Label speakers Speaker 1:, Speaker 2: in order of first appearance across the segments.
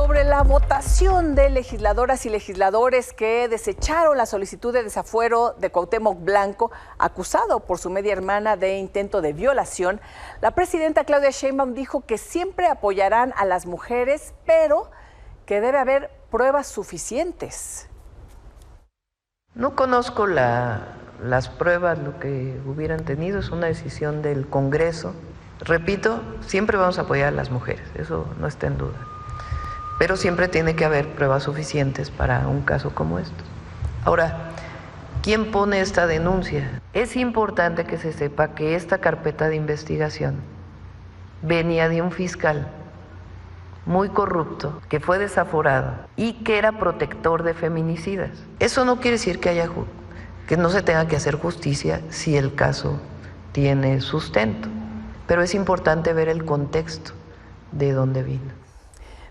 Speaker 1: Sobre la votación de legisladoras y legisladores que desecharon la solicitud de desafuero de Cuauhtémoc Blanco, acusado por su media hermana de intento de violación, la presidenta Claudia Sheinbaum dijo que siempre apoyarán a las mujeres, pero que debe haber pruebas suficientes.
Speaker 2: No conozco las pruebas, lo que hubieran tenido, es una decisión del Congreso. Repito, siempre vamos a apoyar a las mujeres, eso no está en duda. Pero siempre tiene que haber pruebas suficientes para un caso como estos. Ahora, ¿quién pone esta denuncia? Es importante que se sepa que esta carpeta de investigación venía de un fiscal muy corrupto, que fue desaforado y que era protector de feminicidas. Eso no quiere decir que no se tenga que hacer justicia si el caso tiene sustento, pero es importante ver el contexto de dónde vino.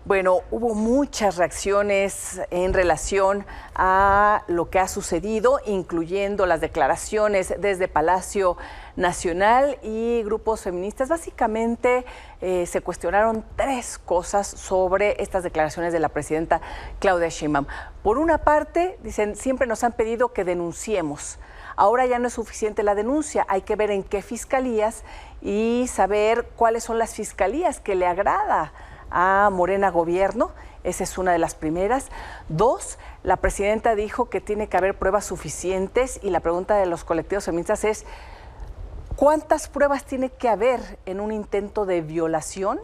Speaker 1: Bueno, hubo muchas reacciones en relación a lo que ha sucedido, incluyendo las declaraciones desde Palacio Nacional y grupos feministas. Básicamente se cuestionaron tres cosas sobre estas declaraciones de la presidenta Claudia Sheinbaum. Por una parte, dicen, siempre nos han pedido que denunciemos. Ahora ya no es suficiente la denuncia, hay que ver en qué fiscalías y saber cuáles son las fiscalías que le agrada a Morena Gobierno. Esa es una de las primeras. Dos, la presidenta dijo que tiene que haber pruebas suficientes y la pregunta de los colectivos feministas es ¿cuántas pruebas tiene que haber en un intento de violación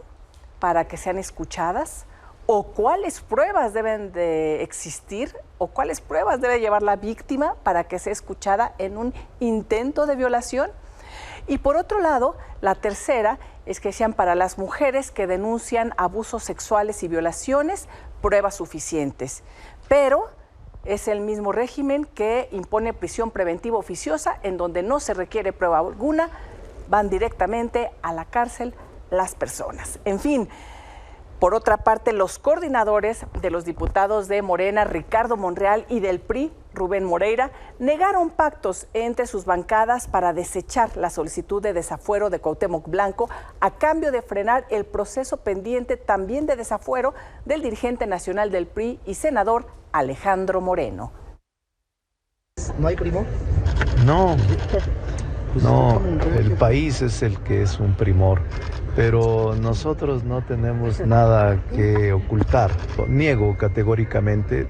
Speaker 1: para que sean escuchadas? ¿O cuáles pruebas deben de existir? ¿O cuáles pruebas debe llevar la víctima para que sea escuchada en un intento de violación? Y por otro lado, la tercera es que sean para las mujeres que denuncian abusos sexuales y violaciones, pruebas suficientes. Pero es el mismo régimen que impone prisión preventiva oficiosa, en donde no se requiere prueba alguna, van directamente a la cárcel las personas. En fin, por otra parte, los coordinadores de los diputados de Morena, Ricardo Monreal, y del PRI, Rubén Moreira, negaron pactos entre sus bancadas para desechar la solicitud de desafuero de Cuauhtémoc Blanco a cambio de frenar el proceso pendiente también de desafuero del dirigente nacional del PRI y senador Alejandro Moreno.
Speaker 3: ¿No hay primo?
Speaker 4: No, el país es el que es un primor, pero nosotros no tenemos nada que ocultar. Niego categóricamente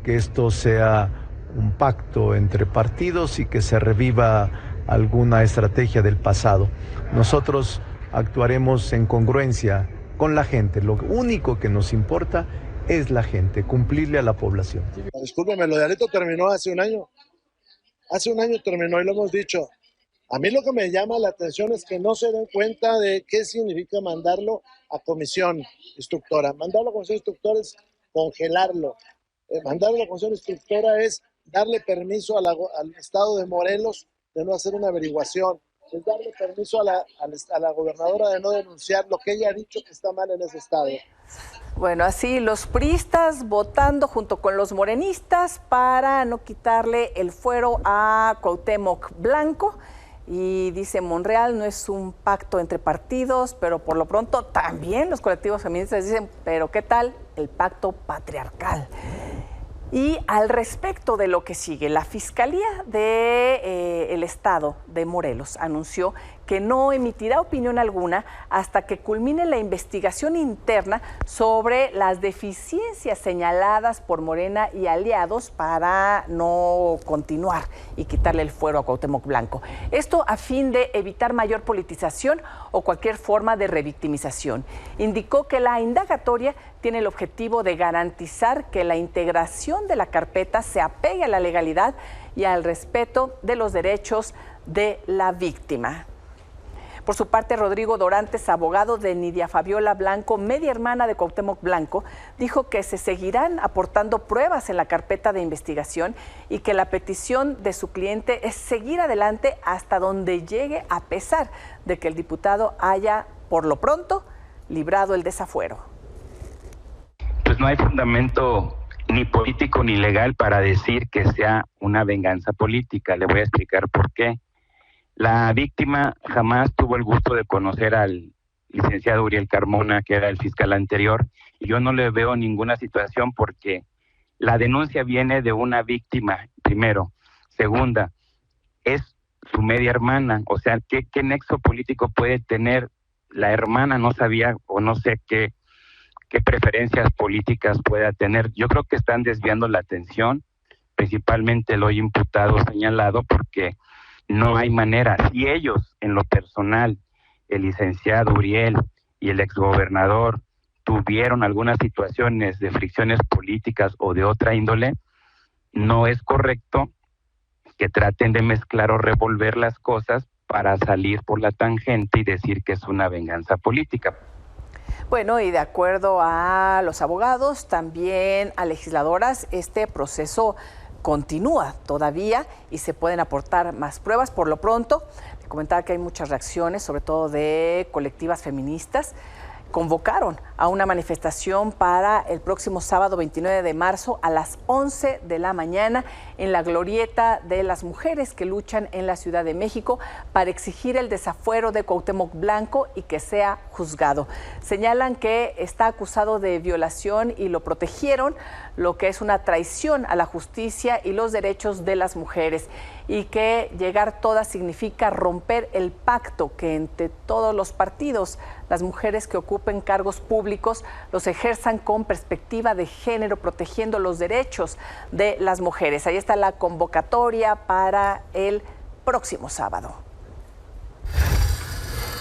Speaker 4: que esto sea un pacto entre partidos y que se reviva alguna estrategia del pasado. Nosotros actuaremos en congruencia con la gente. Lo único que nos importa es la gente, cumplirle a la población.
Speaker 3: Discúlpeme, lo de Alito terminó hace un año. Hace un año terminó y lo hemos dicho. A mí lo que me llama la atención es que no se den cuenta de qué significa mandarlo a comisión instructora. Mandarlo a comisión instructora es congelarlo. Mandarlo a la comisión instructora es darle permiso al estado de Morelos de no hacer una averiguación. Es darle permiso a la gobernadora de no denunciar lo que ella ha dicho que está mal en ese estado.
Speaker 1: Bueno, así los priistas votando junto con los morenistas para no quitarle el fuero a Cuauhtémoc Blanco. Y dice Monreal, no es un pacto entre partidos, pero por lo pronto también los colectivos feministas dicen, pero ¿qué tal el pacto patriarcal? Y al respecto de lo que sigue, la Fiscalía del Estado de Morelos anunció que no emitirá opinión alguna hasta que culmine la investigación interna sobre las deficiencias señaladas por Morena y aliados para no continuar y quitarle el fuero a Cuauhtémoc Blanco. Esto a fin de evitar mayor politización o cualquier forma de revictimización. Indicó que la indagatoria tiene el objetivo de garantizar que la integración de la carpeta se apegue a la legalidad y al respeto de los derechos de la víctima. Por su parte, Rodrigo Dorantes, abogado de Nidia Fabiola Blanco, media hermana de Cuauhtémoc Blanco, dijo que se seguirán aportando pruebas en la carpeta de investigación y que la petición de su cliente es seguir adelante hasta donde llegue, a pesar de que el diputado haya, por lo pronto, librado el desafuero.
Speaker 5: Pues no hay fundamento ni político ni legal para decir que sea una venganza política. Le voy a explicar por qué. La víctima jamás tuvo el gusto de conocer al licenciado Uriel Carmona, que era el fiscal anterior, y yo no le veo ninguna situación porque la denuncia viene de una víctima, primero. Segunda, es su media hermana, o sea, ¿qué nexo político puede tener la hermana? No sabía o no sé qué preferencias políticas pueda tener. Yo creo que están desviando la atención, principalmente el hoy imputado señalado, porque no hay manera. Si ellos, en lo personal, el licenciado Uriel y el exgobernador tuvieron algunas situaciones de fricciones políticas o de otra índole, no es correcto que traten de mezclar o revolver las cosas para salir por la tangente y decir que es una venganza política.
Speaker 1: Bueno, y de acuerdo a los abogados, también a legisladoras, este proceso continúa todavía y se pueden aportar más pruebas. Por lo pronto, te comentaba que hay muchas reacciones, sobre todo de colectivas feministas. Convocaron a una manifestación para el próximo sábado 29 de marzo a las 11 de la mañana en la glorieta de las mujeres que luchan en la Ciudad de México para exigir el desafuero de Cuauhtémoc Blanco y que sea juzgado. Señalan que está acusado de violación y lo protegieron, lo que es una traición a la justicia y los derechos de las mujeres, y que llegar todas significa romper el pacto que entre todos los partidos, las mujeres que ocupen cargos públicos los ejerzan con perspectiva de género, protegiendo los derechos de las mujeres. Ahí está la convocatoria para el próximo sábado.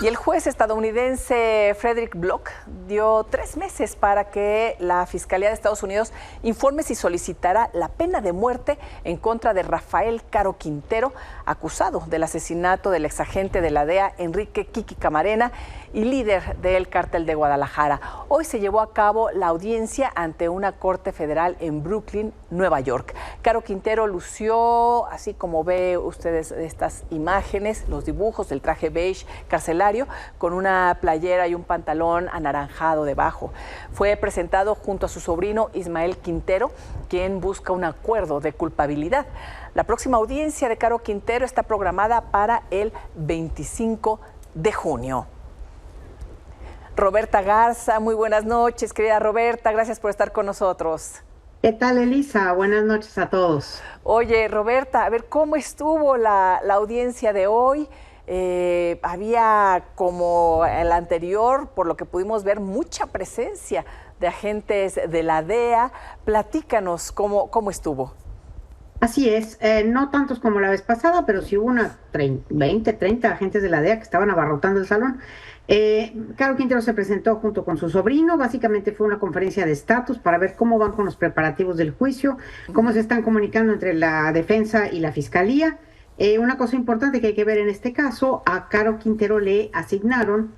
Speaker 1: Y el juez estadounidense Frederick Block dio 3 meses para que la Fiscalía de Estados Unidos informe si solicitará la pena de muerte en contra de Rafael Caro Quintero, acusado del asesinato del exagente de la DEA Enrique Kiki Camarena y líder del Cártel de Guadalajara. Hoy se llevó a cabo la audiencia ante una corte federal en Brooklyn, Nueva York. Caro Quintero lució, así como ve ustedes estas imágenes, los dibujos del traje beige carcelario, con una playera y un pantalón anaranjado debajo. Fue presentado junto a su sobrino Ismael Quintero, quien busca un acuerdo de culpabilidad. La próxima audiencia de Caro Quintero está programada para el 25 de junio. Roberta Garza, muy buenas noches, querida Roberta, gracias por estar con nosotros.
Speaker 6: ¿Qué tal, Elisa? Buenas noches a todos.
Speaker 1: Oye, Roberta, a ver, ¿cómo estuvo la audiencia de hoy? Había, como el anterior, por lo que pudimos ver, mucha presencia de agentes de la DEA. Platícanos cómo estuvo.
Speaker 6: Así es, no tantos como la vez pasada, pero sí hubo unas 20, 30 agentes de la DEA que estaban abarrotando el salón. Caro Quintero se presentó junto con su sobrino. Básicamente fue una conferencia de estatus para ver cómo van con los preparativos del juicio, cómo se están comunicando entre la defensa y la fiscalía. Una cosa importante que hay que ver en este caso, a Caro Quintero le asignaron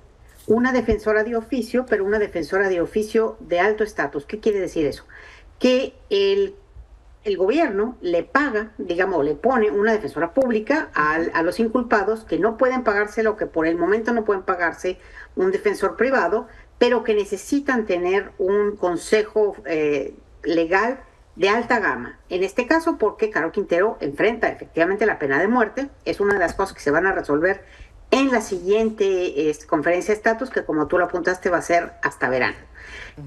Speaker 6: una defensora de oficio, pero una defensora de oficio de alto estatus. ¿Qué quiere decir eso? Que el gobierno le paga, digamos, le pone una defensora pública a los inculpados que no pueden pagarse lo que por el momento no pueden pagarse un defensor privado, pero que necesitan tener un consejo legal de alta gama. En este caso, porque Caro Quintero enfrenta efectivamente la pena de muerte. Es una de las cosas que se van a resolver en la siguiente conferencia de estatus, que como tú lo apuntaste va a ser hasta verano.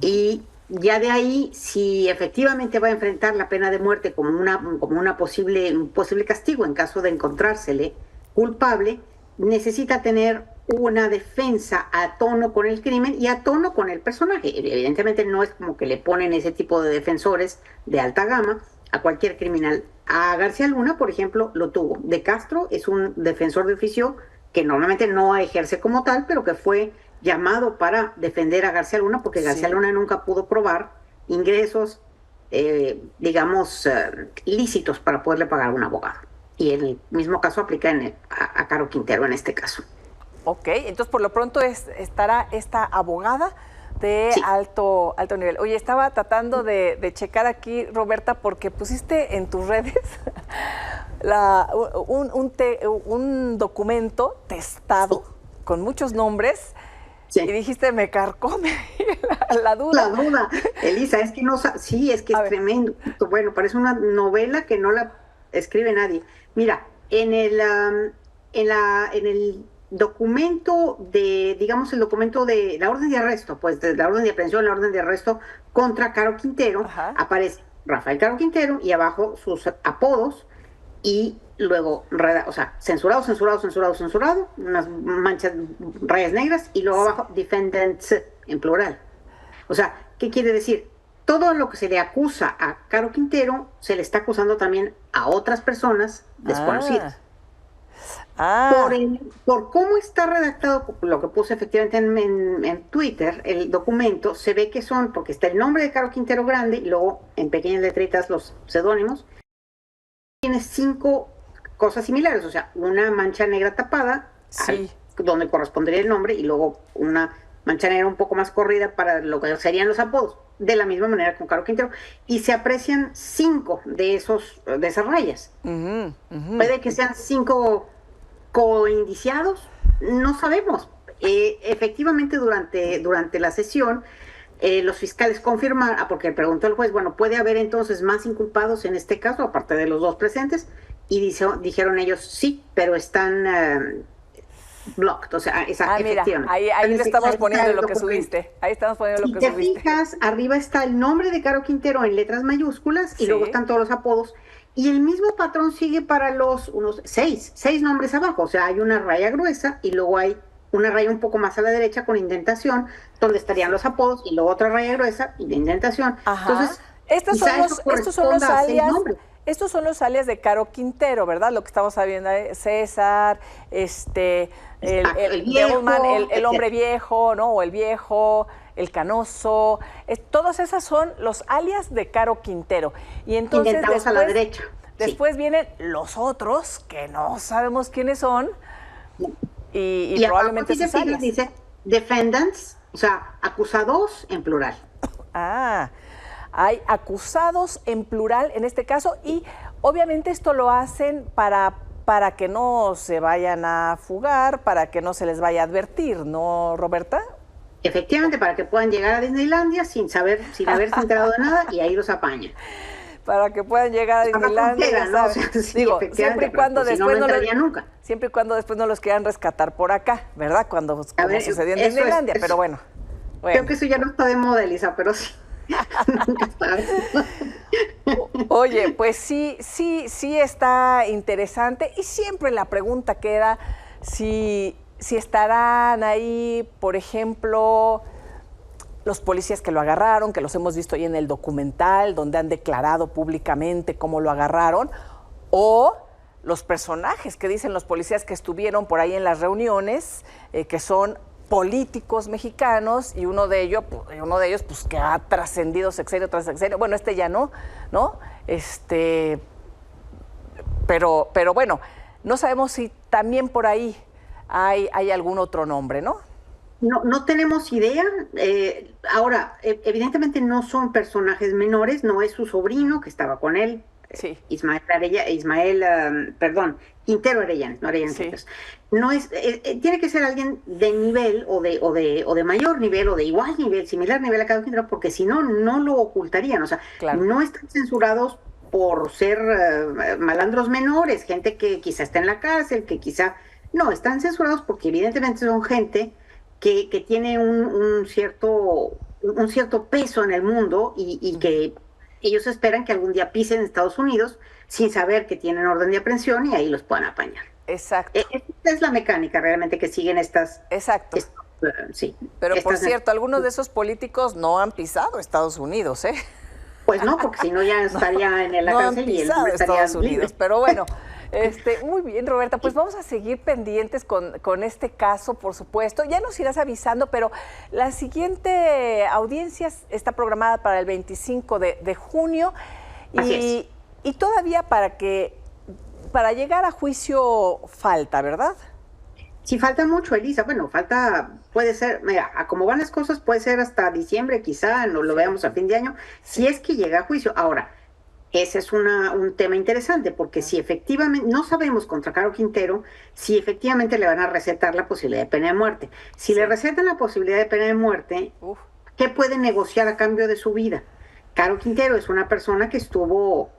Speaker 6: Y ya de ahí, si efectivamente va a enfrentar la pena de muerte como un posible castigo en caso de encontrársele culpable, necesita tener una defensa a tono con el crimen y a tono con el personaje. Evidentemente no es como que le ponen ese tipo de defensores de alta gama a cualquier criminal. A García Luna, por ejemplo, lo tuvo. De Castro es un defensor de oficio que normalmente no ejerce como tal, pero que fue llamado para defender a García Luna porque García Luna nunca pudo probar ingresos, lícitos para poderle pagar a un abogado. Y en el mismo caso aplica a Caro Quintero en este caso.
Speaker 1: Ok, entonces por lo pronto estará esta abogada de alto nivel. Oye, estaba tratando de checar aquí, Roberta, porque pusiste en tus redes un documento testado con muchos nombres. Sí. Y dijiste, me carcome la duda.
Speaker 6: La duda, Elisa, es que no, sí, es que es tremendo. Bueno, parece una novela que no la escribe nadie. Mira, en el documento de, digamos, el documento de la orden de arresto, pues de la orden de aprehensión, la orden de arresto contra Caro Quintero, aparece Rafael Caro Quintero y abajo sus apodos y luego, o sea, censurado, unas manchas, rayas negras y luego abajo defendants en plural. O sea, ¿qué quiere decir? Todo lo que se le acusa a Caro Quintero se le está acusando también a otras personas desconocidas. Por cómo está redactado, lo que puse efectivamente en Twitter, el documento, se ve que son, porque está el nombre de Caro Quintero grande y luego en pequeñas letritas los pseudónimos. Tiene 5 cosas similares, o sea, una mancha negra tapada, donde correspondería el nombre, y luego una mancha negra un poco más corrida para lo que serían los apodos, de la misma manera con Caro Quintero, y se aprecian 5 de esas rayas. Puede que sean 5 coindiciados, no sabemos. Efectivamente, durante la sesión, los fiscales confirmaron, porque preguntó el juez, bueno, ¿puede haber entonces más inculpados en este caso, aparte de los 2 presentes? Y dijeron ellos, sí, pero están blocked, o sea, efectivamente.
Speaker 1: Mira, ahí le estamos poniendo lo que subiste. Ahí estamos poniendo lo que subiste.
Speaker 6: Si te fijas, arriba está el nombre de Caro Quintero en letras mayúsculas y luego están todos los apodos. Y el mismo patrón sigue para unos 6 nombres abajo. O sea, hay una raya gruesa y luego hay una raya un poco más a la derecha con indentación, donde estarían los apodos, y luego otra raya gruesa y de indentación. Entonces, estos
Speaker 1: son los alias de Caro Quintero, ¿verdad? Lo que estamos sabiendo, César, el hombre viejo, ¿no? O el viejo, el canoso. Todos esos son los alias de Caro Quintero. Y entonces
Speaker 6: después, a la derecha.
Speaker 1: Después vienen los otros, que no sabemos quiénes son, y probablemente sus alias.
Speaker 6: Dice defendants, o sea, acusados en plural.
Speaker 1: Hay acusados en plural en este caso, y obviamente esto lo hacen para que no se vayan a fugar, para que no se les vaya a advertir, ¿no, Roberta?
Speaker 6: Efectivamente, para que puedan llegar a Disneylandia sin haberse enterado de nada, y ahí los apañan.
Speaker 1: Para que puedan llegar a Disneylandia,
Speaker 6: ¿no? O sea,
Speaker 1: siempre y cuando después
Speaker 6: siempre
Speaker 1: y cuando después no los quieran rescatar por acá, ¿verdad? Como sucedió en Disneylandia, pero bueno.
Speaker 6: Creo que eso ya no está de moda, Elisa, pero sí.
Speaker 1: Oye, pues sí está interesante, y siempre la pregunta queda si estarán ahí, por ejemplo, los policías que lo agarraron, que los hemos visto ahí en el documental, donde han declarado públicamente cómo lo agarraron, o los personajes que dicen los policías que estuvieron por ahí en las reuniones, que son políticos mexicanos, y uno de ellos pues que ha trascendido sexenio tras sexenio. Bueno, ya no, pero bueno, no sabemos si también por ahí hay algún otro nombre, ¿no?
Speaker 6: No tenemos idea. Ahora, evidentemente no son personajes menores, no es su sobrino que estaba con él, Quintero Arellanes, no Arellanes. No es, tiene que ser alguien de nivel o de mayor nivel o de igual nivel, similar nivel a Caro Quintero, porque si no, no lo ocultarían. O sea, no están censurados por ser malandros menores, gente que quizá está en la cárcel, que quizá... No, están censurados porque evidentemente son gente que tiene un cierto peso en el mundo y que ellos esperan que algún día pisen Estados Unidos sin saber que tienen orden de aprehensión y ahí los puedan apañar.
Speaker 1: Exacto.
Speaker 6: Esta es la mecánica realmente que siguen estas...
Speaker 1: Exacto.
Speaker 6: Sí.
Speaker 1: Pero por cierto, algunos de esos políticos no han pisado Estados Unidos, ¿eh?
Speaker 6: Pues no, porque si no ya estaría en la cárcel y él estaría
Speaker 1: Estados Unidos. Pero bueno, muy bien, Roberta, pues vamos a seguir pendientes con este caso, por supuesto. Ya nos irás avisando, pero la siguiente audiencia está programada para el 25 de junio y todavía para llegar a juicio falta, ¿verdad?
Speaker 6: Sí, falta mucho, Elisa. Bueno, puede ser, mira, a como van las cosas, puede ser hasta diciembre, quizá, no lo veamos a fin de año, si es que llega a juicio. Ahora, ese es un tema interesante, porque si efectivamente, no sabemos contra Caro Quintero, si efectivamente le van a recetar la posibilidad de pena de muerte. Si le recetan la posibilidad de pena de muerte, ¿qué puede negociar a cambio de su vida? Caro Quintero es una persona que estuvo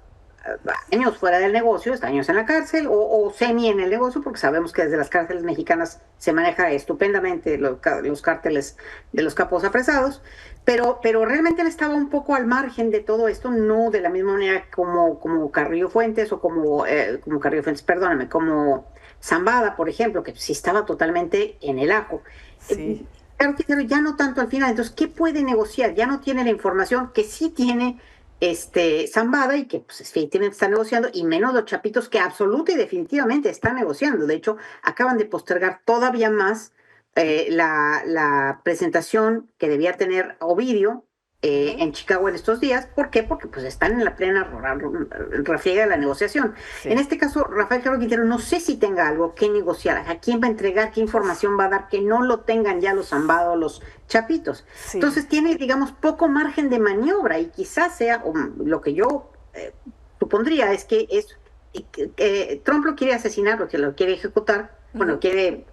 Speaker 6: años fuera del negocio, está años en la cárcel o semi en el negocio, porque sabemos que desde las cárceles mexicanas se maneja estupendamente los cárteles de los capos apresados, pero realmente él estaba un poco al margen de todo esto, no de la misma manera como Carrillo Fuentes o como Carrillo Fuentes, perdóname, como Zambada, por ejemplo, que sí estaba totalmente en el ajo.
Speaker 1: Sí.
Speaker 6: Claro, ya no tanto al final. Entonces, ¿qué puede negociar? Ya no tiene la información que sí tiene Zambada y que pues, efectivamente está negociando, y menos los chapitos que absoluta y definitivamente están negociando. De hecho, acaban de postergar todavía más la presentación que debía tener Ovidio en Chicago en estos días. ¿Por qué? Porque pues están en la plena refriega de la negociación. Sí. En este caso, Rafael Caro Quintero no sé si tenga algo que negociar, a quién va a entregar, qué información va a dar, que no lo tengan ya los Zambados, los chapitos. Sí. Entonces tiene, digamos, poco margen de maniobra, y quizás sea, lo que yo supondría es que Trump lo quiere asesinar, porque lo quiere ejecutar, bueno, quiere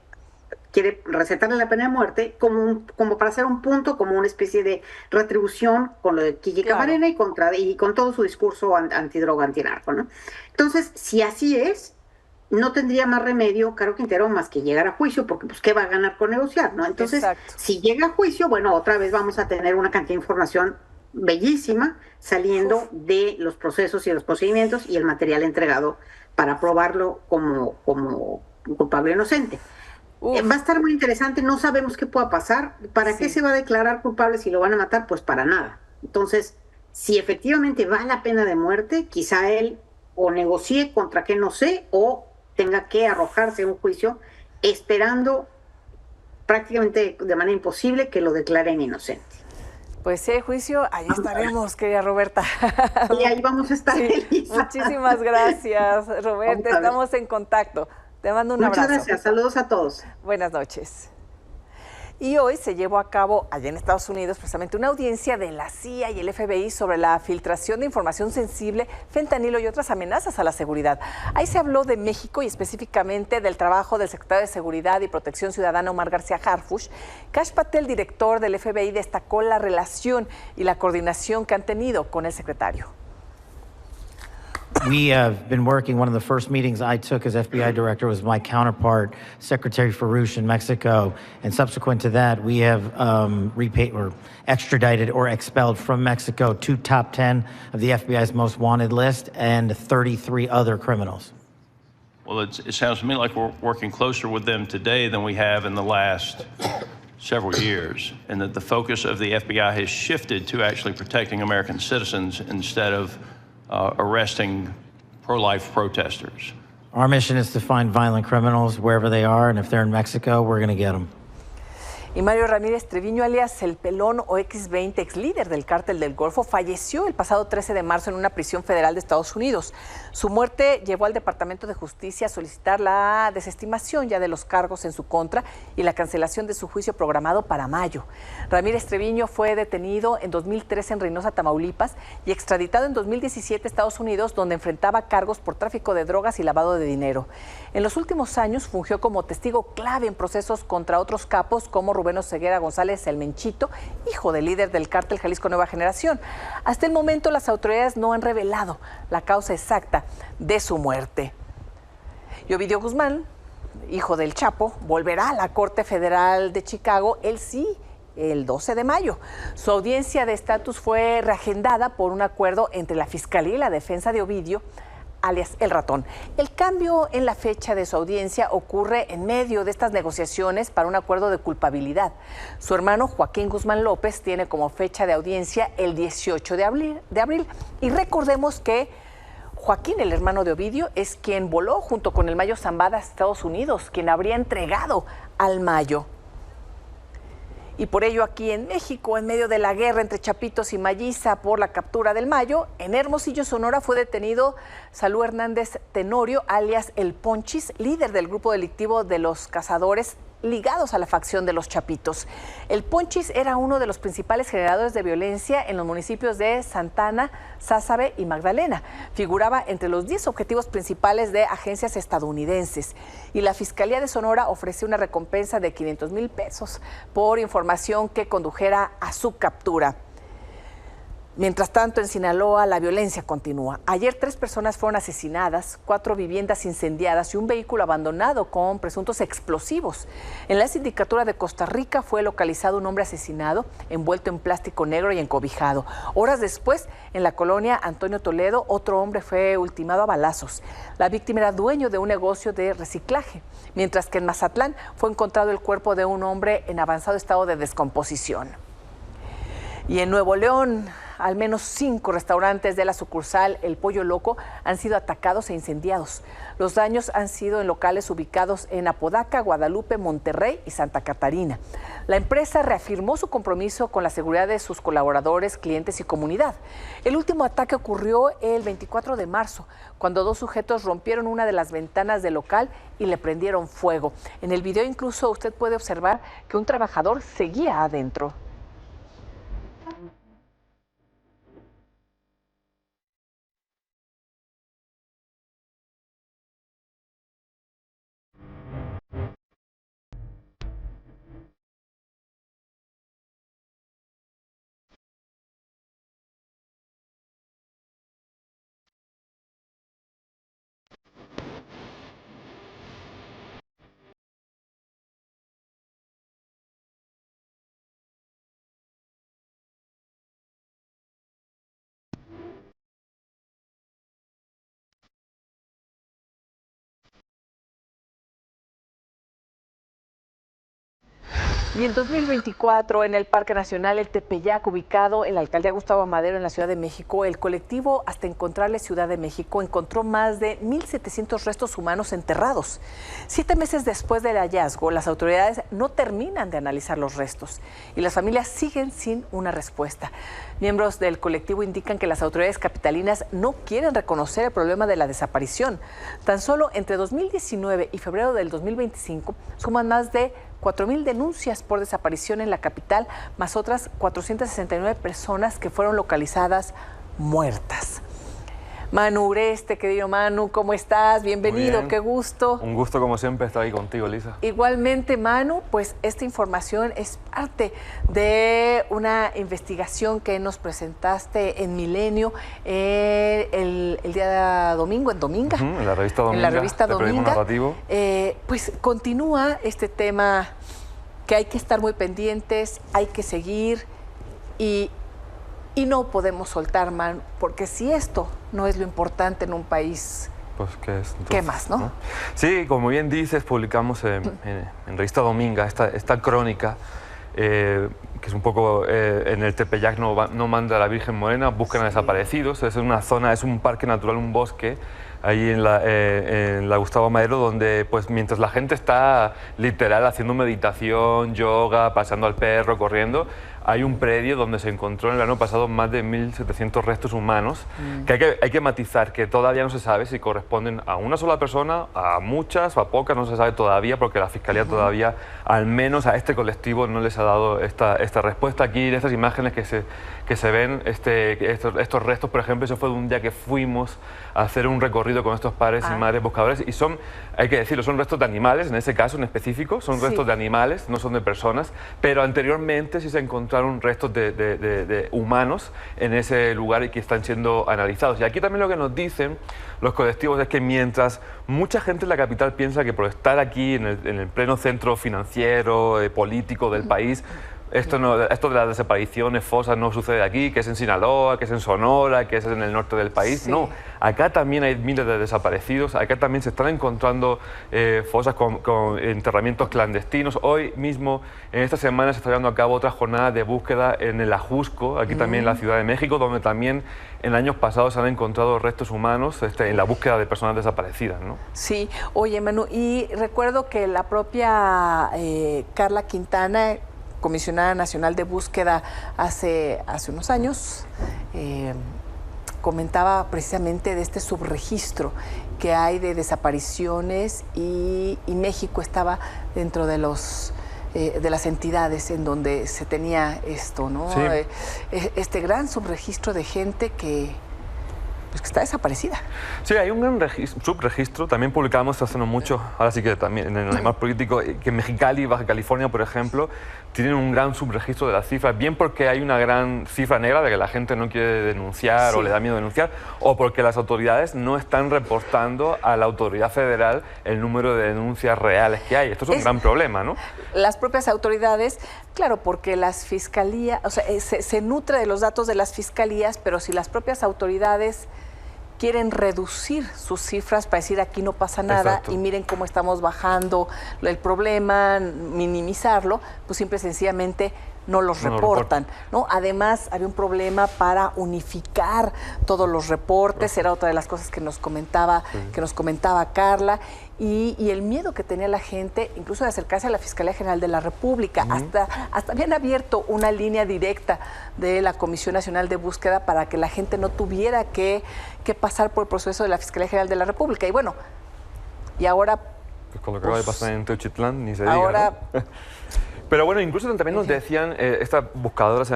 Speaker 6: recetarle la pena de muerte como para hacer un punto, como una especie de retribución con lo de Kiki Camarena y con todo su discurso antidroga, antinarco, ¿no? Entonces, si así es, no tendría más remedio Caro Quintero más que llegar a juicio, porque pues ¿qué va a ganar con negociar, no? Entonces, si llega a juicio, bueno, otra vez vamos a tener una cantidad de información bellísima saliendo de los procesos y los procedimientos y el material entregado para probarlo como culpable o inocente. Va a estar muy interesante, no sabemos qué pueda pasar. ¿Para qué se va a declarar culpable si lo van a matar? Pues para nada. Entonces, si efectivamente va la pena de muerte, quizá él o negocie contra qué no sé, o tenga que arrojarse a un juicio esperando prácticamente de manera imposible que lo declaren inocente.
Speaker 1: Pues sí, juicio, ahí estaremos, querida Roberta.
Speaker 6: Y ahí vamos a estar.
Speaker 1: Sí, muchísimas gracias, Roberta, estamos en contacto. Te mando un abrazo.
Speaker 6: Muchas gracias, saludos a todos.
Speaker 1: Buenas noches. Y hoy se llevó a cabo allá en Estados Unidos precisamente una audiencia de la CIA y el FBI sobre la filtración de información sensible, fentanilo y otras amenazas a la seguridad. Ahí se habló de México y específicamente del trabajo del secretario de Seguridad y Protección Ciudadana, Omar García Harfuch. Kash Patel, director del FBI, destacó la relación y la coordinación que han tenido con el secretario.
Speaker 7: We have been working. One of the first meetings I took as FBI director was my counterpart, Secretary Farouche in Mexico. And subsequent to that, we have repaid or extradited or expelled from Mexico 2 top 10 of the FBI's most wanted list and 33 other criminals.
Speaker 8: Well, it sounds to me like we're working closer with them today than we have in the last several years, and that the focus of the FBI has shifted to actually protecting American citizens instead of arresting pro-life protesters.
Speaker 7: Our mission is to find violent criminals wherever they are, and if they're in Mexico, we're going to get them.
Speaker 1: Y Mario Ramírez Treviño, alias El Pelón o X20, ex líder del Cártel del Golfo, falleció el pasado 13 de marzo en una prisión federal de Estados Unidos. Su muerte llevó al Departamento de Justicia a solicitar la desestimación ya de los cargos en su contra y la cancelación de su juicio programado para mayo. Ramírez Treviño fue detenido en 2013 en Reynosa, Tamaulipas, y extraditado en 2017 a Estados Unidos, donde enfrentaba cargos por tráfico de drogas y lavado de dinero. En los últimos años fungió como testigo clave en procesos contra otros capos como Rubén Oseguera González, el Menchito, hijo del líder del cártel Jalisco Nueva Generación. Hasta el momento las autoridades no han revelado la causa exacta de su muerte. Y Ovidio Guzmán, hijo del Chapo, volverá a la Corte Federal de Chicago, el 12 de mayo. Su audiencia de estatus fue reagendada por un acuerdo entre la Fiscalía y la defensa de Ovidio, alias El Ratón. El cambio en la fecha de su audiencia ocurre en medio de estas negociaciones para un acuerdo de culpabilidad. Su hermano Joaquín Guzmán López tiene como fecha de audiencia el 18 de abril. Y recordemos que Joaquín, el hermano de Ovidio, es quien voló junto con el Mayo Zambada a Estados Unidos, quien habría entregado al Mayo. Y por ello aquí en México, en medio de la guerra entre Chapitos y Mayiza por la captura del Mayo, en Hermosillo, Sonora, fue detenido Salú Hernández Tenorio, alias El Ponchis, líder del grupo delictivo de los cazadores ligados a la facción de los Chapitos. El Ponchis era uno de los principales generadores de violencia en los municipios de Santana, Sázabe y Magdalena. Figuraba entre los 10 objetivos principales de agencias estadounidenses. Y la Fiscalía de Sonora ofreció una recompensa de 500,000 pesos por información que condujera a su captura. Mientras tanto, en Sinaloa, la violencia continúa. Ayer 3 personas fueron asesinadas, 4 viviendas incendiadas y un vehículo abandonado con presuntos explosivos. En la sindicatura de Costa Rica fue localizado un hombre asesinado, envuelto en plástico negro y encobijado. Horas después, en la colonia Antonio Toledo, otro hombre fue ultimado a balazos. La víctima era dueño de un negocio de reciclaje, mientras que en Mazatlán fue encontrado el cuerpo de un hombre en avanzado estado de descomposición. Y en Nuevo León, al menos 5 restaurantes de la sucursal El Pollo Loco han sido atacados e incendiados. Los daños han sido en locales ubicados en Apodaca, Guadalupe, Monterrey y Santa Catarina. La empresa reafirmó su compromiso con la seguridad de sus colaboradores, clientes y comunidad. El último ataque ocurrió el 24 de marzo, cuando 2 sujetos rompieron una de las ventanas del local y le prendieron fuego. En el video incluso usted puede observar que un trabajador seguía adentro. Y en 2024, en el Parque Nacional El Tepeyac, ubicado en la alcaldía Gustavo Amadero, en la Ciudad de México, el colectivo Hasta Encontrarle Ciudad de México encontró más de 1,700 restos humanos enterrados. 7 meses después del hallazgo, las autoridades no terminan de analizar los restos y las familias siguen sin una respuesta. Miembros del colectivo indican que las autoridades capitalinas no quieren reconocer el problema de la desaparición. Tan solo entre 2019 y febrero del 2025 suman más de 4,000 denuncias por desaparición en la capital, más otras 469 personas que fueron localizadas muertas. Manu Ureste, querido Manu, ¿cómo estás? Bienvenido, qué gusto.
Speaker 9: Un gusto, como siempre, estar ahí contigo, Lisa.
Speaker 1: Igualmente, Manu, pues esta información es parte de una investigación que nos presentaste en Milenio el día domingo, en Dominga.
Speaker 9: En la revista Dominga.
Speaker 1: En la revista Dominga.
Speaker 9: Narrativo.
Speaker 1: Pues continúa este tema que hay que estar muy pendientes, hay que seguir y no podemos soltar, Manu, porque si esto no es lo importante en un país,
Speaker 9: pues ¿qué es? Entonces,
Speaker 1: ¿qué más, no?
Speaker 9: Sí, como bien dices, publicamos en Revista Dominga esta crónica, que es un poco en el Tepeyac no manda a la Virgen Morena, buscan a desaparecidos. Es una zona, es un parque natural, un bosque, ahí en la Gustavo Amadero, donde pues mientras la gente está literal haciendo meditación, yoga, paseando al perro, corriendo, hay un predio donde se encontró en el verano pasado más de 1,700 restos humanos, que hay que matizar, que todavía no se sabe si corresponden a una sola persona, a muchas o a pocas, no se sabe todavía, porque la Fiscalía todavía, al menos a este colectivo, no les ha dado esta respuesta. Aquí en estas imágenes que se ven, estos restos, por ejemplo, eso fue de un día que fuimos a hacer un recorrido con estos padres y madres buscadores, y son, hay que decirlo, son restos de animales, en ese caso en específico, son restos de animales, no son de personas, pero anteriormente sí se encontraron restos de humanos en ese lugar y que están siendo analizados. Y aquí también lo que nos dicen los colectivos es que mientras mucha gente en la capital piensa que por estar aquí en el pleno centro financiero, político del país, esto de las desapariciones, fosas, no sucede aquí, que es en Sinaloa, que es en Sonora, que es en el norte del país. Sí. No, acá también hay miles de desaparecidos, acá también se están encontrando fosas con enterramientos clandestinos. Hoy mismo, en esta semana, se está llevando a cabo otra jornada de búsqueda en el Ajusco, aquí también en la Ciudad de México, donde también en años pasados se han encontrado restos humanos en la búsqueda de personas desaparecidas, ¿no? Sí, oye, Manu, y recuerdo que la propia Carla Quintana, comisionada nacional de búsqueda hace unos años, comentaba precisamente de este subregistro que hay de desapariciones y México estaba dentro de las entidades en donde se tenía esto, ¿no? Sí. Este gran subregistro de gente que
Speaker 1: pues que está desaparecida.
Speaker 9: Sí, hay un gran subregistro. También publicamos hace no mucho, ahora sí que también en el Animal Político, que Mexicali y Baja California, por ejemplo, tienen un gran subregistro de las cifras, bien porque hay una gran cifra negra de que la gente no quiere denunciar o le da miedo denunciar, o porque las autoridades no están reportando a la autoridad federal el número de denuncias reales que hay. Esto es un gran problema, ¿no?
Speaker 1: Las propias autoridades, claro, porque las fiscalías, o sea, se nutre de los datos de las fiscalías, pero si las propias autoridades quieren reducir sus cifras para decir aquí no pasa nada y miren cómo estamos bajando el problema, minimizarlo, pues simple y sencillamente no los reportan, ¿no? Además, había un problema para unificar todos los reportes, era otra de las cosas que nos comentaba Carla, y el miedo que tenía la gente, incluso de acercarse a la Fiscalía General de la República. Hasta habían abierto una línea directa de la Comisión Nacional de Búsqueda para que la gente no tuviera que pasar por el proceso de la Fiscalía General de la República. Y bueno, y ahora...
Speaker 9: Pues con lo que acaba de pasar en Teuchitlán, ni se diga, ¿no? Pero bueno, incluso también nos decían estas buscadoras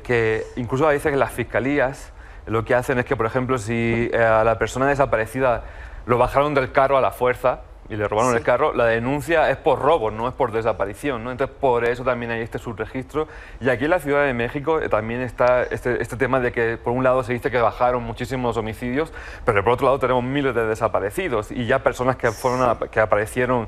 Speaker 9: que incluso a veces que las fiscalías lo que hacen es que, por ejemplo, si a la persona desaparecida lo bajaron del carro a la fuerza y le robaron el carro, la denuncia es por robo, no es por desaparición, ¿no? Entonces, por eso también hay este subregistro. Y aquí en la Ciudad de México también está este tema de que, por un lado, se dice que bajaron muchísimos homicidios, pero por otro lado tenemos miles de desaparecidos y ya personas que aparecieron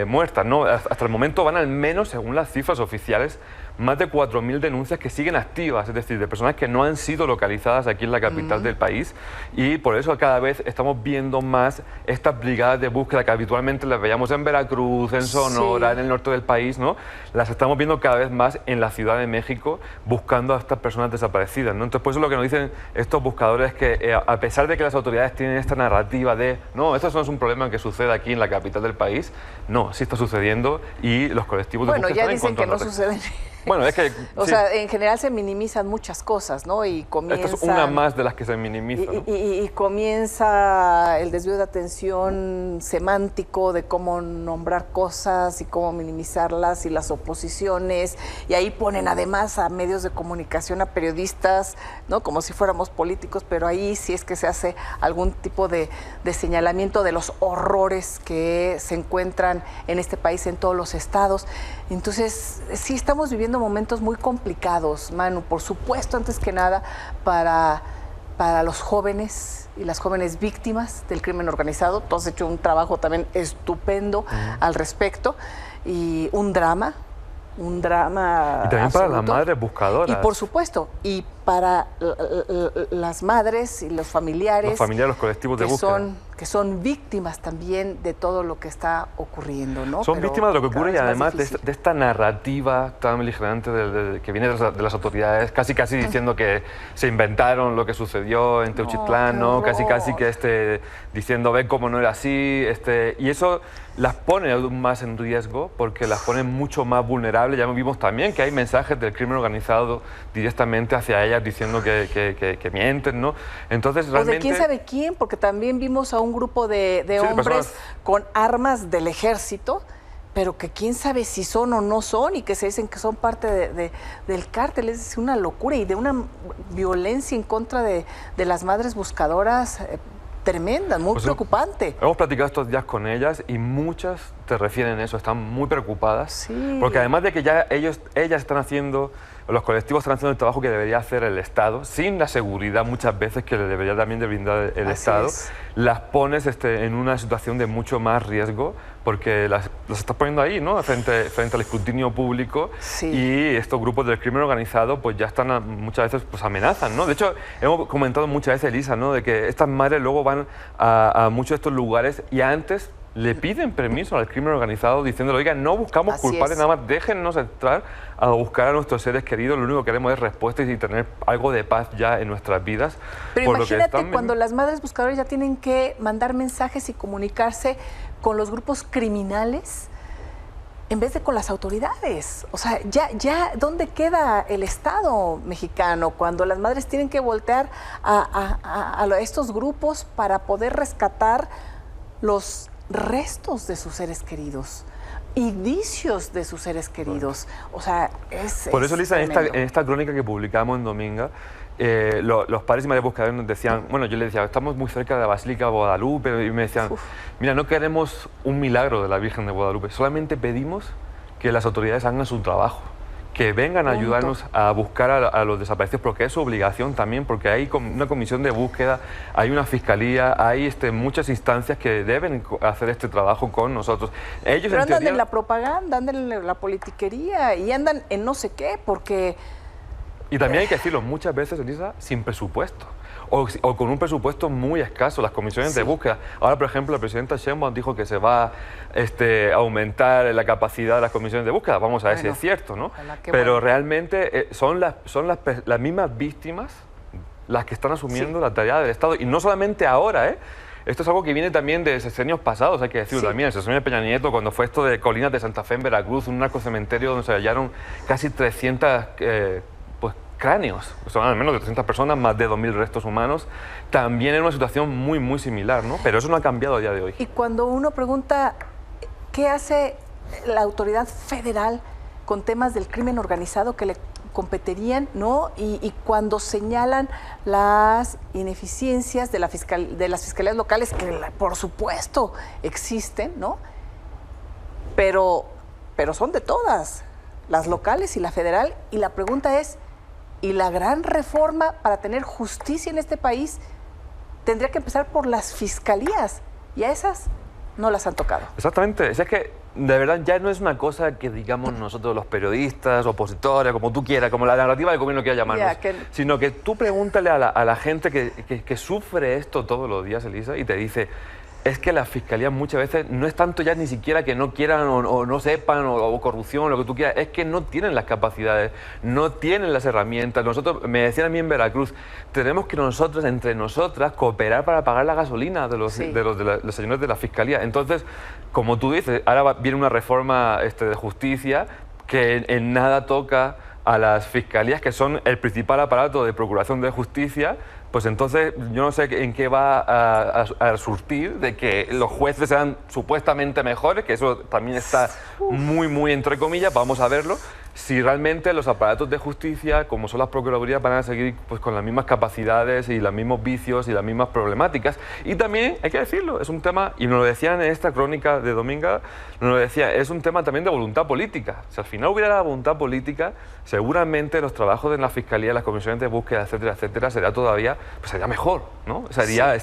Speaker 9: muertas, ¿no? Hasta el momento van al menos, según las cifras oficiales, más de 4.000 denuncias que siguen activas, es decir, de personas que no han sido localizadas aquí en la capital del país, y por eso cada vez estamos viendo más estas brigadas de búsqueda que habitualmente las veíamos en Veracruz, en Sonora, en el norte del país, ¿no? Las estamos viendo cada vez más en la Ciudad de México buscando a estas personas desaparecidas, ¿no? Entonces, por eso lo que nos dicen estos buscadores es que a pesar de que las autoridades tienen esta narrativa de no, esto no es un problema que sucede aquí en la capital del país, no, sí está sucediendo y los colectivos de búsqueda
Speaker 1: ya dicen que no sucede.
Speaker 9: Bueno, es que...
Speaker 1: O sea, en general se minimizan muchas cosas, ¿no? Y comienza...
Speaker 9: Esta es una más de las que se minimizan, ¿no?
Speaker 1: Y comienza el desvío de atención semántico de cómo nombrar cosas y cómo minimizarlas y las oposiciones. Y ahí ponen además a medios de comunicación, a periodistas, ¿no? Como si fuéramos políticos, pero ahí sí es que se hace algún tipo de señalamiento de los horrores que se encuentran en este país, en todos los estados. Entonces, sí estamos viviendo momentos muy complicados, Manu, por supuesto, antes que nada, para los jóvenes y las jóvenes víctimas del crimen organizado. Tú has hecho un trabajo también estupendo al respecto, y un drama
Speaker 9: Y también
Speaker 1: absoluto.
Speaker 9: Para las madres buscadoras.
Speaker 1: Y por supuesto, y para las madres y los familiares,
Speaker 9: los colectivos de búsqueda.
Speaker 1: Que son víctimas también de todo lo que está ocurriendo, ¿no?
Speaker 9: Son víctimas de lo que ocurre y además de esta narrativa tan beligerante que viene de las autoridades, casi diciendo que se inventaron lo que sucedió en Teuchitlán, ¿no? Casi que diciendo, ven cómo no era así, y eso las pone aún más en riesgo porque las pone mucho más vulnerables. Ya vimos también que hay mensajes del crimen organizado directamente hacia ellas diciendo que mienten, ¿no? Entonces, realmente...
Speaker 1: O de quién sabe quién, porque también vimos a un grupo de hombres con armas del ejército, pero que quién sabe si son o no son, y que se dicen que son parte del cártel. Es una locura y de una violencia en contra de las madres buscadoras tremenda, muy preocupante.
Speaker 9: Hemos platicado estos días con ellas y muchas te refieren a eso, están muy preocupadas, porque además de que ya ellas están haciendo, los colectivos están haciendo el trabajo que debería hacer el Estado, sin la seguridad muchas veces que le debería también de brindar el Estado, las pones en una situación de mucho más riesgo, porque las estás poniendo ahí, ¿no? frente al escrutinio público, y estos grupos del crimen organizado pues ya están muchas veces pues amenazan, ¿no? De hecho, hemos comentado muchas veces, Elisa, ¿no? De que estas madres luego van a muchos de estos lugares y antes le piden permiso al crimen organizado diciéndole, oiga, no buscamos culpables, nada más déjennos entrar a buscar a nuestros seres queridos, lo único que queremos es respuestas y tener algo de paz ya en nuestras vidas.
Speaker 1: Pero imagínate cuando las madres buscadoras ya tienen que mandar mensajes y comunicarse con los grupos criminales en vez de con las autoridades. O sea, ya ¿dónde queda el Estado mexicano cuando las madres tienen que voltear a estos grupos para poder rescatar los restos de sus seres queridos? indicios de sus seres queridos. O sea,
Speaker 9: Por eso, Lisa,
Speaker 1: tremendo.
Speaker 9: en esta crónica que publicamos en Dominga, los padres y madres buscadores nos decían, bueno, yo les decía, estamos muy cerca de la Basílica de Guadalupe, y me decían, mira, no queremos un milagro de la Virgen de Guadalupe, solamente pedimos que las autoridades hagan su trabajo, que vengan a ayudarnos a buscar a los desaparecidos, porque es su obligación también, porque hay una comisión de búsqueda, hay una fiscalía, hay muchas instancias que deben hacer este trabajo con nosotros. Ellos
Speaker 1: Pero andan en la propaganda, andan en la politiquería y andan en no sé qué, porque...
Speaker 9: Y también hay que decirlo, muchas veces, Elisa, sin presupuesto. O con un presupuesto muy escaso, las comisiones de búsqueda. Ahora, por ejemplo, la presidenta Sheinbaum dijo que se va a aumentar la capacidad de las comisiones de búsqueda. Vamos a ver si es cierto, ¿no? Pero realmente son las mismas víctimas las que están asumiendo la tarea del Estado. Y no solamente ahora, ¿eh? Esto es algo que viene también de sexenios pasados, hay que decirlo también. El sexenio de Peña Nieto, cuando fue esto de Colinas de Santa Fe en Veracruz, un narcocementerio donde se hallaron casi 300... cráneos, son al menos de 300 personas, más de 2.000 restos humanos, también en una situación muy, muy similar, ¿no? Pero eso no ha cambiado a día de hoy.
Speaker 1: Y cuando uno pregunta, ¿qué hace la autoridad federal con temas del crimen organizado que le competirían, ¿no? Y cuando señalan las ineficiencias de las fiscalías locales, que por supuesto existen, ¿no? Pero son de todas, las locales y la federal, y la pregunta es, ¿y la gran reforma para tener justicia en este país tendría que empezar por las fiscalías? Y a esas no las han tocado.
Speaker 9: Exactamente. Es que, de verdad, ya no es una cosa que digamos nosotros los periodistas, opositores, como tú quieras, como la narrativa del gobierno quiera llamarnos, sino que tú pregúntale a la gente que sufre esto todos los días, Elisa, y te dice... Es que la fiscalía muchas veces no es tanto ya ni siquiera que no quieran o no sepan o corrupción, lo que tú quieras, es que no tienen las capacidades, no tienen las herramientas. Nosotros, me decían a mí en Veracruz, tenemos que nosotros, entre nosotras, cooperar para pagar la gasolina de los señores de la fiscalía. Entonces, como tú dices, ahora viene una reforma de justicia que en nada toca a las fiscalías, que son el principal aparato de procuración de justicia. Pues entonces yo no sé en qué va a surtir de que los jueces sean supuestamente mejores, que eso también está muy, muy entre comillas, vamos a verlo, si realmente los aparatos de justicia, como son las procuradurías, van a seguir pues, con las mismas capacidades y los mismos vicios y las mismas problemáticas. Y también, hay que decirlo, es un tema, y nos lo decían en esta crónica de Dominga, nos lo decía, es un tema también de voluntad política. Si al final hubiera la voluntad política, seguramente los trabajos en la Fiscalía, las comisiones de búsqueda, etcétera, etcétera, sería todavía, pues sería mejor, ¿no? Sería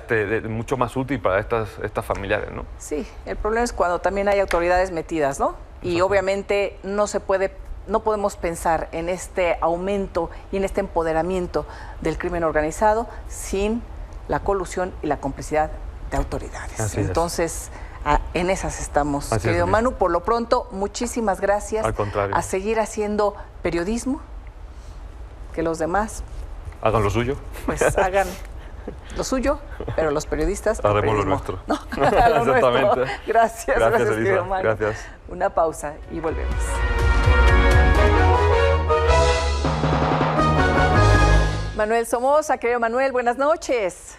Speaker 9: mucho más útil para estas familiares, ¿no?
Speaker 1: Sí, el problema es cuando también hay autoridades metidas, ¿no? Y obviamente no podemos pensar en este aumento y en este empoderamiento del crimen organizado sin la colusión y la complicidad de autoridades. Entonces, en esas estamos, querido Manu. Por lo pronto, muchísimas gracias.
Speaker 9: Al contrario.
Speaker 1: A seguir haciendo periodismo, que los demás
Speaker 9: hagan lo suyo.
Speaker 1: Pues hagan lo suyo, pero los periodistas
Speaker 9: haremos lo nuestro.
Speaker 1: No, lo
Speaker 9: exactamente.
Speaker 1: Nuestro. Gracias,
Speaker 9: Elisa.
Speaker 1: querido Manu.
Speaker 9: Gracias.
Speaker 1: Una pausa y volvemos. Manuel Somoza, querido Manuel, buenas noches.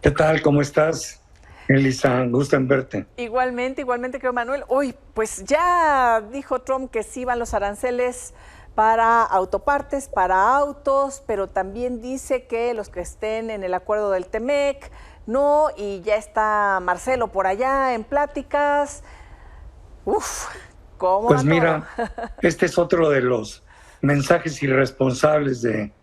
Speaker 10: ¿Qué tal? ¿Cómo estás, Elisa? Gusto en verte.
Speaker 1: Igualmente, querido Manuel. Hoy, pues ya dijo Trump que sí van los aranceles para autopartes, para autos, pero también dice que los que estén en el acuerdo del TEMEC, no, y ya está Marcelo por allá en pláticas. Uf, ¿cómo
Speaker 10: Pues
Speaker 1: va
Speaker 10: mira, este es otro de los mensajes irresponsables de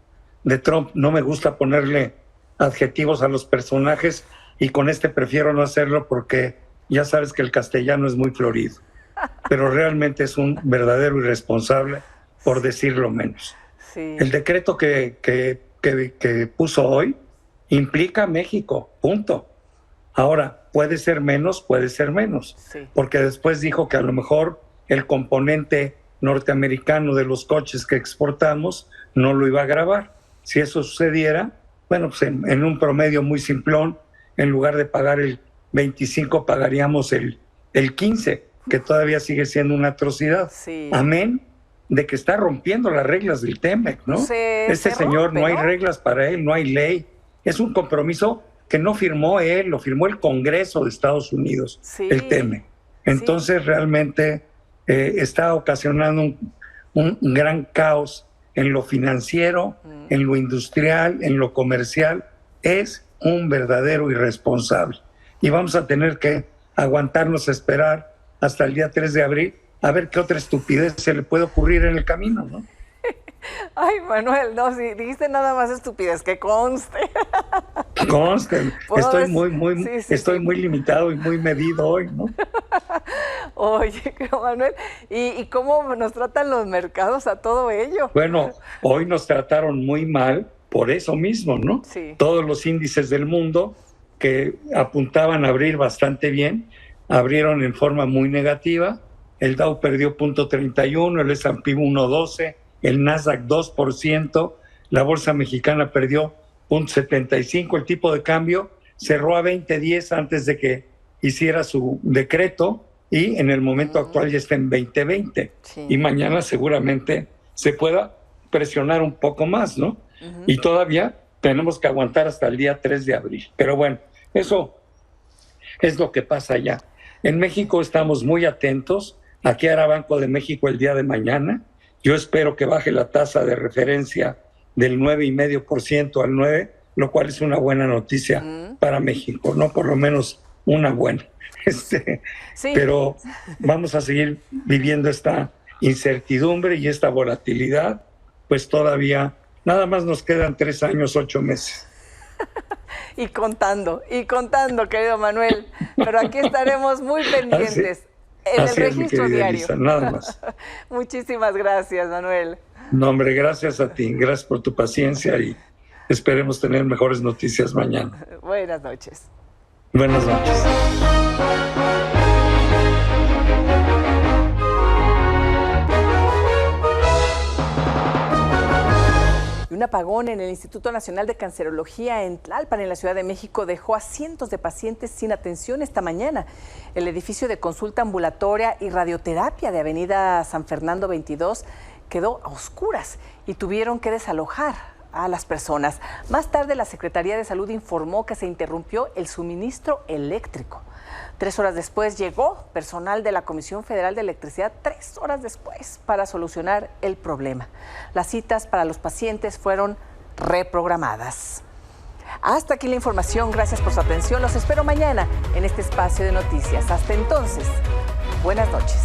Speaker 10: Trump. No me gusta ponerle adjetivos a los personajes y con este prefiero no hacerlo porque ya sabes que el castellano es muy florido. Pero realmente es un verdadero irresponsable, por decirlo menos.
Speaker 1: Sí.
Speaker 10: El decreto que puso hoy implica a México, punto. Ahora, puede ser menos, porque después dijo que a lo mejor el componente norteamericano de los coches que exportamos no lo iba a gravar. Si eso sucediera, bueno, pues en un promedio muy simplón, en lugar de pagar el 25, pagaríamos el 15, que todavía sigue siendo una atrocidad.
Speaker 1: Sí.
Speaker 10: Amén de que está rompiendo las reglas del TEMEC, ¿no? Este señor, no hay reglas para él, no hay ley. Es un compromiso que no firmó él, lo firmó el Congreso de Estados Unidos, el TEMEC. Entonces, realmente está ocasionando un gran caos en lo financiero, en lo industrial, en lo comercial. Es un verdadero irresponsable. Y vamos a tener que aguantarnos a esperar hasta el día 3 de abril a ver qué otra estupidez se le puede ocurrir en el camino, ¿no?
Speaker 1: Ay, Manuel, no, si dijiste nada más estupidez, que conste.
Speaker 10: Conste, estoy muy limitado y muy medido hoy, ¿no?
Speaker 1: Oye, Manuel, ¿y cómo nos tratan los mercados a todo ello?
Speaker 10: Bueno, hoy nos trataron muy mal por eso mismo, ¿no?
Speaker 1: Sí.
Speaker 10: Todos los índices del mundo que apuntaban a abrir bastante bien, abrieron en forma muy negativa. El Dow perdió 0.31, el S&P 1.12, el Nasdaq 2%, la Bolsa Mexicana perdió 0.75, el tipo de cambio cerró a 20.10 antes de que hiciera su decreto y en el momento actual ya está en 20.20. Sí. Y mañana seguramente se pueda presionar un poco más, ¿no? Y todavía tenemos que aguantar hasta el día 3 de abril. Pero bueno, eso es lo que pasa allá. En México estamos muy atentos a qué hará Banco de México el día de mañana. Yo espero que baje la tasa de referencia del 9,5% al 9%, lo cual es una buena noticia para México, ¿no? Por lo menos una buena. Sí. Pero vamos a seguir viviendo esta incertidumbre y esta volatilidad, pues todavía nada más nos quedan 3 años, 8 meses.
Speaker 1: Y contando, querido Manuel. Pero aquí estaremos muy pendientes en el registro diario.
Speaker 10: Elisa, nada más.
Speaker 1: Muchísimas gracias, Manuel.
Speaker 10: No, hombre, gracias a ti. Gracias por tu paciencia y esperemos tener mejores noticias mañana.
Speaker 1: Buenas noches.
Speaker 10: Buenas noches.
Speaker 1: Un apagón en el Instituto Nacional de Cancerología en Tlalpan, en la Ciudad de México, dejó a cientos de pacientes sin atención esta mañana. El edificio de consulta ambulatoria y radioterapia de Avenida San Fernando 22 quedó a oscuras y tuvieron que desalojar a las personas. Más tarde, la Secretaría de Salud informó que se interrumpió el suministro eléctrico. 3 horas después llegó personal de la Comisión Federal de Electricidad, 3 horas después, para solucionar el problema. Las citas para los pacientes fueron reprogramadas. Hasta aquí la información. Gracias por su atención. Los espero mañana en este espacio de noticias. Hasta entonces, buenas noches.